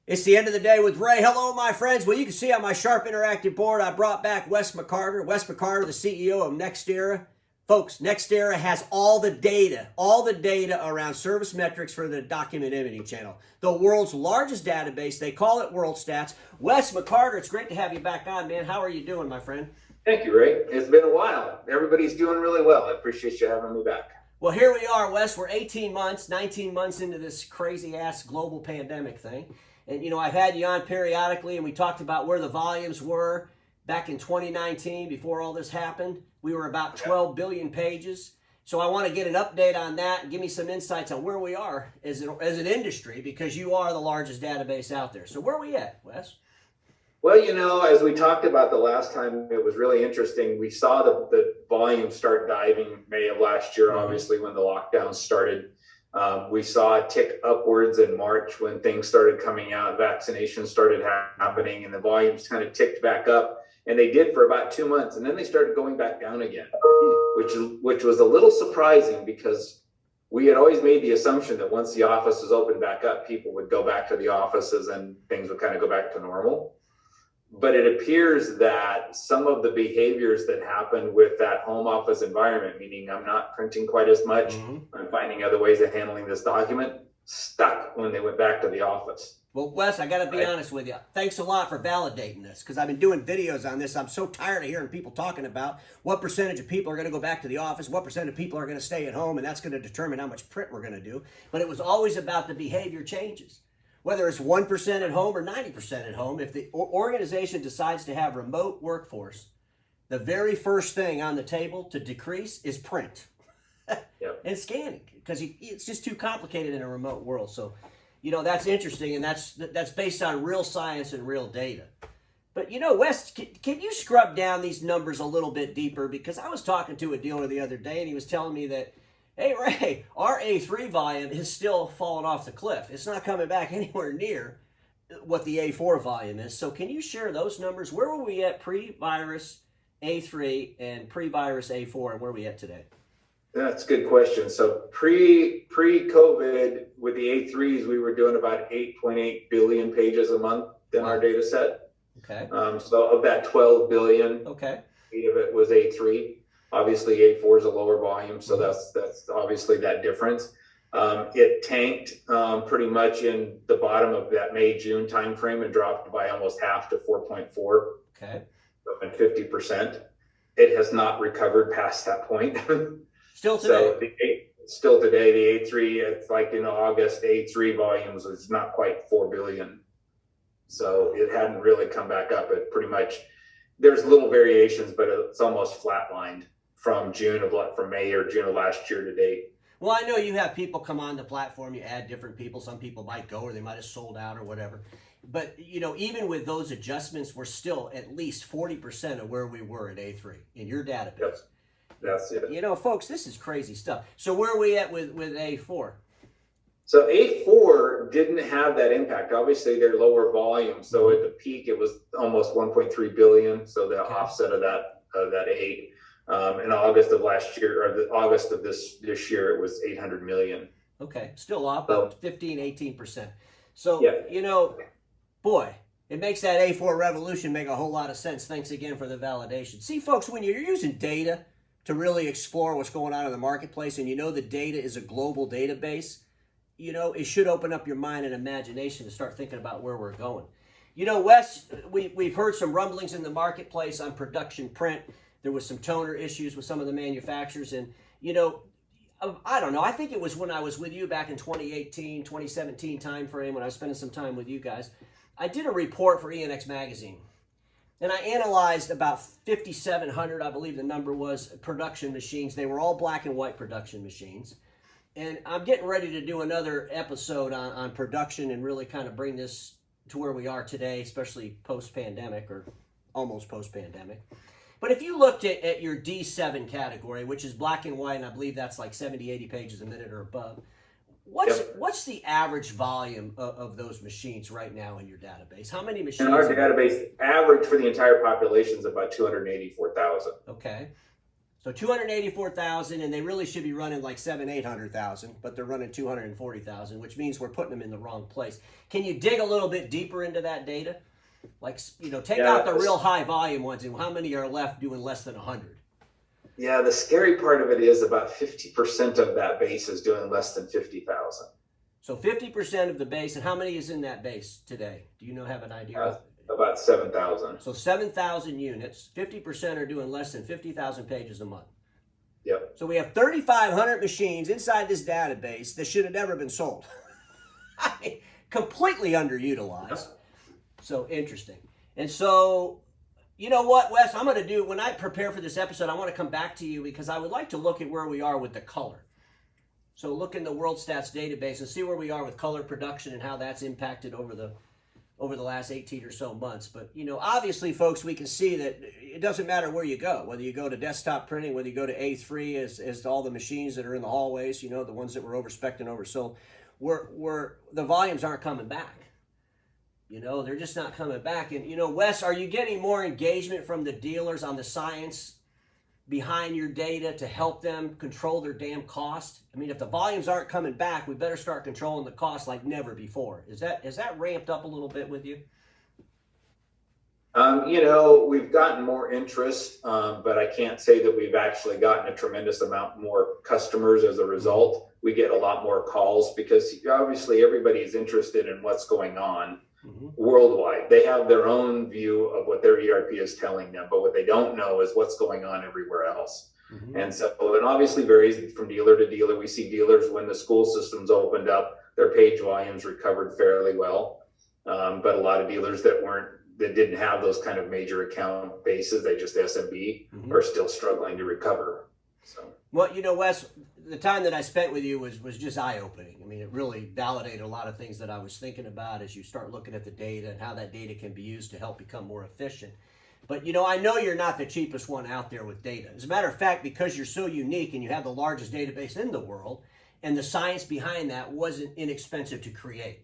It's the end of the day with Ray. Hello, my friends. Well, you can see on my Sharp Interactive board, I brought back Wes McCarter. Wes McCarter, the CEO of NextEra. Folks, NextEra has all the data around service metrics for the document imaging channel. The world's largest database. They call it World Stats. Wes McCarter, it's great to have you back on, man. How are you doing, my friend? Thank you, Ray. It's been a while. Everybody's doing really well. I appreciate you having me back. Well, here we are, Wes. We're 18 months, 19 months into this crazy-ass global pandemic thing. And, you know, I've had you on periodically, and we talked about where the volumes were back in 2019 before all this happened. We were about 12 billion pages. So I want to get an update on that and give me some insights on where we are as an industry, because you are the largest database out there. So where are we at, Wes? Well, you know, as we talked about the last time, it was really interesting. We saw the volume start diving May of last year, obviously, when the lockdown started. We saw a tick upwards in March when things started coming out, vaccinations started happening, and the volumes kind of ticked back up. And they did for about 2 months, and then they started going back down again, which was a little surprising, because we had always made the assumption that once the offices opened back up, people would go back to the offices and things would kind of go back to normal. But it appears that some of the behaviors that happened with that home office environment, meaning I'm not printing quite as much, I'm finding other ways of handling this document, stuck when they went back to the office. Well, Wes, I got to be honest with you. Thanks a lot for validating this, because I've been doing videos on this. I'm so tired of hearing people talking about what percentage of people are going to go back to the office, what percent of people are going to stay at home, and that's going to determine how much print we're going to do. But it was always about the behavior changes. Whether it's 1% at home or 90% at home, if the organization decides to have remote workforce, the very first thing on the table to decrease is print and scanning, because it's just too complicated in a remote world. So, you know, that's interesting, and that's based on real science and real data. But, you know, Wes, can you scrub down these numbers a little bit deeper? Because I was talking to a dealer the other day, and he was telling me that, hey, Ray, our A3 volume is still falling off the cliff. It's not coming back anywhere near what the A4 volume is. So can you share those numbers? Where were we at pre-virus A3 and pre-virus A4, and where are we at today? That's a good question. So pre-COVID, with the A3s, we were doing about 8.8 billion pages a month in our data set. Okay. So of that 12 billion, 8 of it was A3. Obviously, A4 is a lower volume, so that's obviously that difference. It tanked pretty much in the bottom of that May-June timeframe and dropped by almost half to 4.4. Okay. And 50%. It has not recovered past that point. Still today. So still today, the A3, it's like in August, A3 volumes is not quite 4 billion. So it hadn't really come back up. It pretty much, there's little variations, but it's almost flatlined from May or June of last year to date. Well, I know you have people come on the platform, you add different people. Some people might go, or they might have sold out or whatever. But, you know, even with those adjustments, we're still at least 40% of where we were at A3 in your database. Yep. That's it. You know, folks, this is crazy stuff. So where are we at with A4? So A4 didn't have that impact. Obviously, they're lower volume. So at the peak, it was almost 1.3 billion. So the offset of that 8. In August of last year, or August of this year, it was 800 million. Okay, still up, about 15, 18%. So, you know, boy, it makes that A4 revolution make a whole lot of sense. Thanks again for the validation. See, folks, when you're using data to really explore what's going on in the marketplace, and you know the data is a global database, you know, it should open up your mind and imagination to start thinking about where we're going. You know, Wes, we've heard some rumblings in the marketplace on production print. There was some toner issues with some of the manufacturers. And, you know, I don't know. I think it was when I was with you back in 2018, 2017 timeframe, when I was spending some time with you guys. I did a report for ENX Magazine. And I analyzed about 5,700, I believe the number was, production machines. They were all black and white production machines. And I'm getting ready to do another episode on production and really kind of bring this to where we are today, especially post-pandemic or almost post-pandemic. But if you looked at your D7 category, which is black and white, and I believe that's like 70, 80 pages a minute or above, what's the average volume of those machines right now in your database? How many machines? In our database, average for the entire population is about 284,000. Okay. So 284,000, and they really should be running like 800,000, but they're running 240,000, which means we're putting them in the wrong place. Can you dig a little bit deeper into that data? Like, take out the real high volume ones, and how many are left doing less than 100? Yeah, the scary part of it is about 50% of that base is doing less than 50,000. So 50% of the base, and how many is in that base today? Do you have an idea? About 7,000. So 7,000 units, 50% are doing less than 50,000 pages a month. Yep. So we have 3,500 machines inside this database that should have never been sold. I mean, completely underutilized. Yep. So interesting. And so, you know what, Wes, I'm going to do, when I prepare for this episode, I want to come back to you because I would like to look at where we are with the color. So look in the World Stats database and see where we are with color production and how that's impacted over the last 18 or so months. But, obviously, folks, we can see that it doesn't matter where you go, whether you go to desktop printing, whether you go to A3 as all the machines that are in the hallways, the ones that were overspec'd and oversold, where the volumes aren't coming back. They're just not coming back. And, Wes, are you getting more engagement from the dealers on the science behind your data to help them control their damn cost? I mean, if the volumes aren't coming back, we better start controlling the cost like never before. Is that ramped up a little bit with you? We've gotten more interest, but I can't say that we've actually gotten a tremendous amount more customers as a result. We get a lot more calls because obviously everybody is interested in what's going on worldwide. They have their own view of what their ERP is telling them, but what they don't know is what's going on everywhere else. And so it obviously varies from dealer to dealer. We see dealers when the school systems opened up, their page volumes recovered fairly well. But a lot of dealers that didn't have those kind of major account bases, they just SMB, are still struggling to recover. So, well, Wes, the time that I spent with you was just eye-opening. I mean, it really validated a lot of things that I was thinking about as you start looking at the data and how that data can be used to help become more efficient. But, I know you're not the cheapest one out there with data. As a matter of fact, because you're so unique and you have the largest database in the world, and the science behind that wasn't inexpensive to create.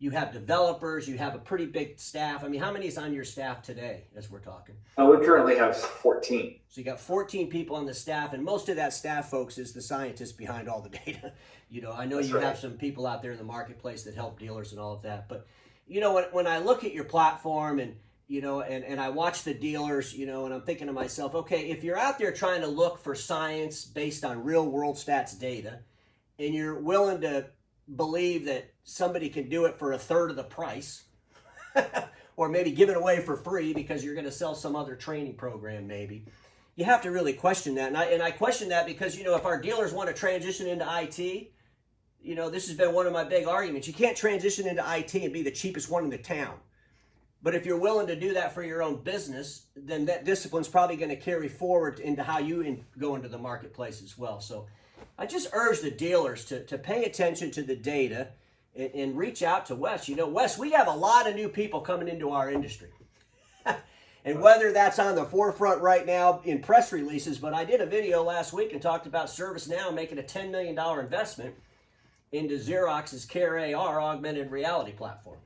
You have developers, you have a pretty big staff. I mean, how many is on your staff today as we're talking? We currently have 14. So you got 14 people on the staff, and most of that staff, folks, is the scientists behind all the data. I know you have some people out there in the marketplace that help dealers and all of that. But, when I look at your platform and, and I watch the dealers, and I'm thinking to myself, okay, if you're out there trying to look for science based on real world stats data, and you're willing to believe that somebody can do it for a third of the price or maybe give it away for free because you're going to sell some other training program, maybe you have to really question that. And I question that because, if our dealers want to transition into IT, this has been one of my big arguments. You can't transition into IT and be the cheapest one in the town. But if you're willing to do that for your own business, then that discipline's probably going to carry forward into how you go into the marketplace as well. So I just urge the dealers to pay attention to the data and reach out to Wes. Wes, we have a lot of new people coming into our industry. And whether that's on the forefront right now in press releases, but I did a video last week and talked about ServiceNow making a $10 million investment into Xerox's Care AR augmented reality platform.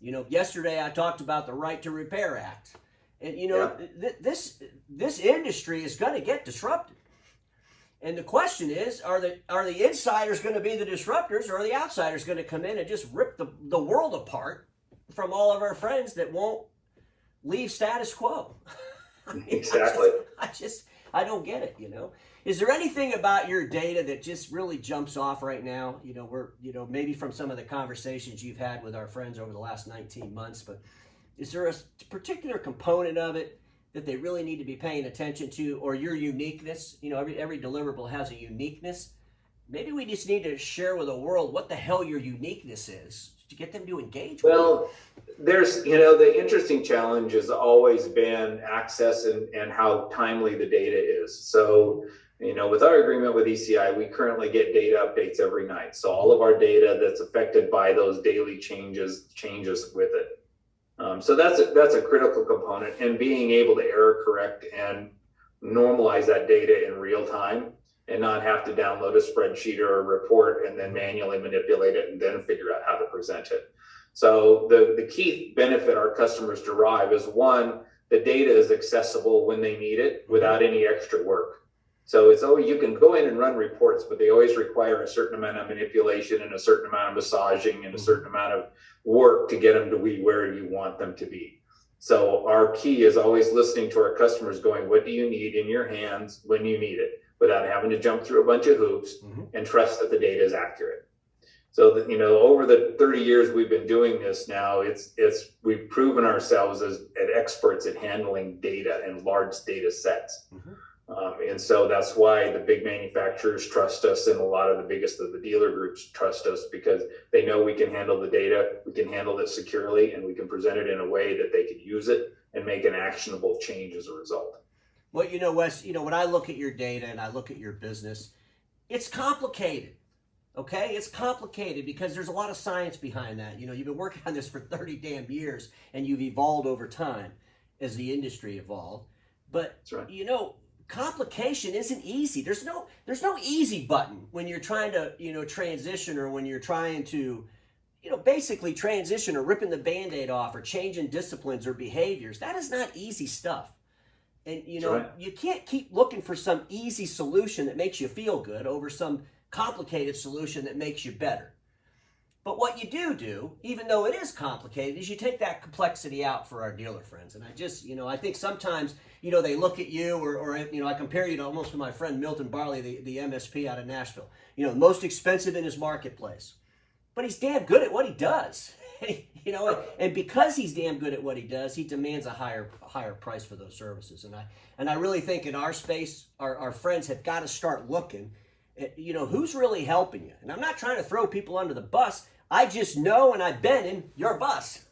Yesterday I talked about the Right to Repair Act. And, this industry is going to get disrupted. And the question is, are the insiders going to be the disruptors, or are the outsiders going to come in and just rip the world apart from all of our friends that won't leave status quo? Exactly. I don't get it, Is there anything about your data that just really jumps off right now? Maybe from some of the conversations you've had with our friends over the last 19 months, but is there a particular component of it that they really need to be paying attention to, or your uniqueness? Every deliverable has a uniqueness. Maybe we just need to share with the world what the hell your uniqueness is to get them to engage with you. There's, the interesting challenge has always been access and how timely the data is. So, with our agreement with ECI, we currently get data updates every night. So all of our data that's affected by those daily changes with it. So that's a critical component, and being able to error correct and normalize that data in real time and not have to download a spreadsheet or a report and then manually manipulate it and then figure out how to present it. So the key benefit our customers derive is, one, the data is accessible when they need it without any extra work. So it's always, you can go in and run reports, but they always require a certain amount of manipulation and a certain amount of massaging and a certain amount of work to get them to be where you want them to be. So our key is always listening to our customers, going, what do you need in your hands when you need it, without having to jump through a bunch of hoops, and trust that the data is accurate. So that, you know, over the 30 years we've been doing this now, we've proven ourselves as experts at handling data and large data sets. And so that's why the big manufacturers trust us, and a lot of the biggest of the dealer groups trust us, because they know we can handle the data, we can handle it securely, and we can present it in a way that they can use it and make an actionable change as a result. Well, you know, Wes, you know, when I look at your data and I look at your business, it's complicated. Okay, it's complicated because there's a lot of science behind that. You know, you've been working on this for 30 damn years, and you've evolved over time as the industry evolved. But right. You know, complication isn't easy. There's no easy button when you're trying to, you know, transition, or when you're trying to, you know, basically transition, or ripping the Band-Aid off, or changing disciplines or behaviors. That is not easy stuff. And, you know, right. You can't keep looking for some easy solution that makes you feel good over some complicated solution that makes you better. But what you do, even though it is complicated, is you take that complexity out for our dealer friends. And I just, you know, I think sometimes, you know, they look at you, or you know, I compare you to almost to my friend Milton Barley, the MSP out of Nashville. You know, the most expensive in his marketplace. But he's damn good at what he does. You know, and because he's damn good at what he does, he demands a higher price for those services. And I really think in our space, our friends have got to start looking at, you know, who's really helping you. And I'm not trying to throw people under the bus. I just know, and I've been in your bus.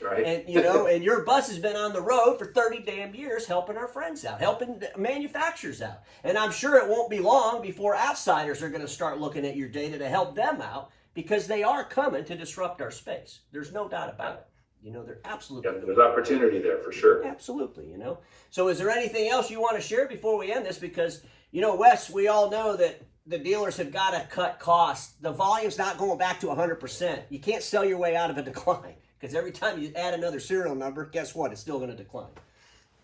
Right. And, you know, and your bus has been on the road for 30 damn years helping our friends out, helping manufacturers out. And I'm sure it won't be long before outsiders are going to start looking at your data to help them out, because they are coming to disrupt our space. There's no doubt about it. You know, they're absolutely. Yeah, there's opportunity there for sure. Absolutely, you know. So is there anything else you want to share before we end this? Because, you know, Wes, we all know that the dealers have got to cut costs. The volume's not going back to 100%. You can't sell your way out of a decline, because every time you add another serial number, guess what? It's still going to decline.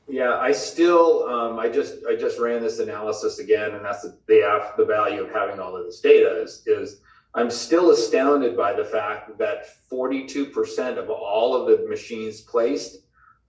Yeah, I still, I just ran this analysis again, and that's the value of having all of this data is I'm still astounded by the fact that 42% of all of the machines placed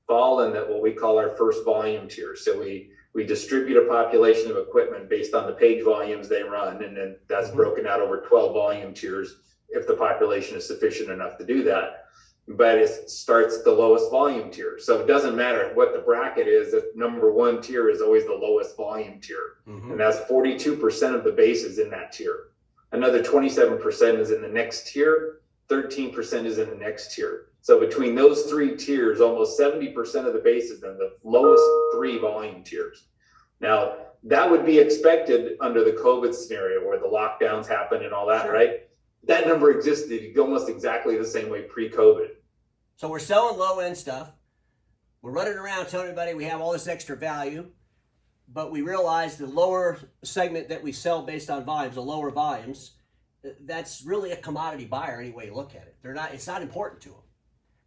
fall in that what we call our first volume tier. So we distribute a population of equipment based on the page volumes they run, and then that's broken out over 12 volume tiers if the population is sufficient enough to do that. But it starts at the lowest volume tier. So it doesn't matter what the bracket is, the number one tier is always the lowest volume tier. And that's 42% of the bases in that tier. Another 27% is in the next tier, 13% is in the next tier. So between those three tiers, almost 70% of the base is in the lowest three volume tiers. Now, that would be expected under the COVID scenario where the lockdowns happened and all that, Sure. right? That number existed almost exactly the same way pre-COVID. So we're selling low-end stuff. We're running around telling everybody we have all this extra value, but we realize the lower segment that we sell based on volumes, the lower volumes, that's really a commodity buyer any way you look at it. It's not important to them.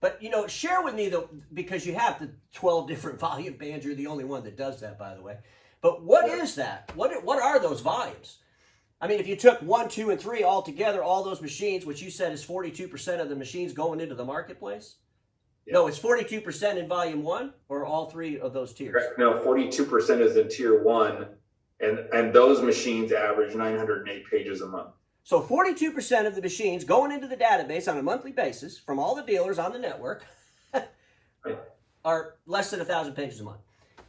But, you know, share with me, though, because you have the 12 different volume bands. You're the only one that does that, by the way. But what is that? What are those volumes? I mean, if you took 1, 2, and 3 all together, all those machines, which you said is 42% of the machines going into the marketplace? Yeah. No, it's 42% in volume 1, or all three of those tiers? Correct. No, 42% is in tier 1, and those machines average 908 pages a month. So 42% of the machines going into the database on a monthly basis from all the dealers on the network right. are less than 1,000 pages a month.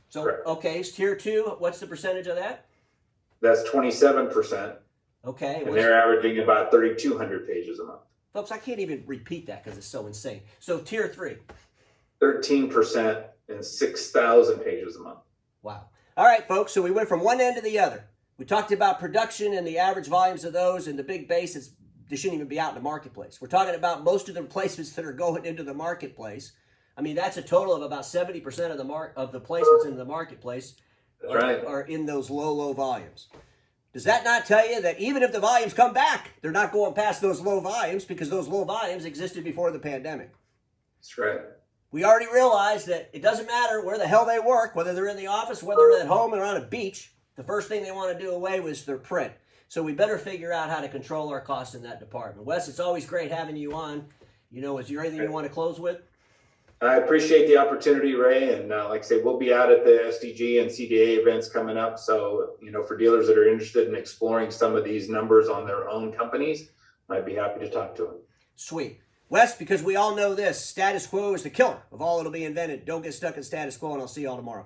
So, correct. Okay, it's tier 2. What's the percentage of that? That's 27%. Okay. And they're averaging about 3,200 pages a month. Folks, I can't even repeat that because it's so insane. So tier 3. 13% and 6,000 pages a month. Wow. All right, folks. So we went from one end to the other. We talked about production and the average volumes of those, and the big bases, they shouldn't even be out in the marketplace. We're talking about most of the placements that are going into the marketplace. I mean, that's a total of about 70% of the placements in the marketplace are in those low volumes. Does that not tell you that even if the volumes come back, they're not going past those low volumes, because those low volumes existed before the pandemic? That's right. We already realized that it doesn't matter where the hell they work, whether they're in the office, whether they're at home or on a beach. The first thing they want to do away with is their print. So we better figure out how to control our costs in that department. Wes, it's always great having you on. You know, is there anything you want to close with? I appreciate the opportunity, Ray. And like I say, we'll be out at the SDG and CDA events coming up. So, you know, for dealers that are interested in exploring some of these numbers on their own companies, I'd be happy to talk to them. Sweet. Wes, because we all know this, status quo is the killer of all that'll be invented. Don't get stuck in status quo, and I'll see you all tomorrow.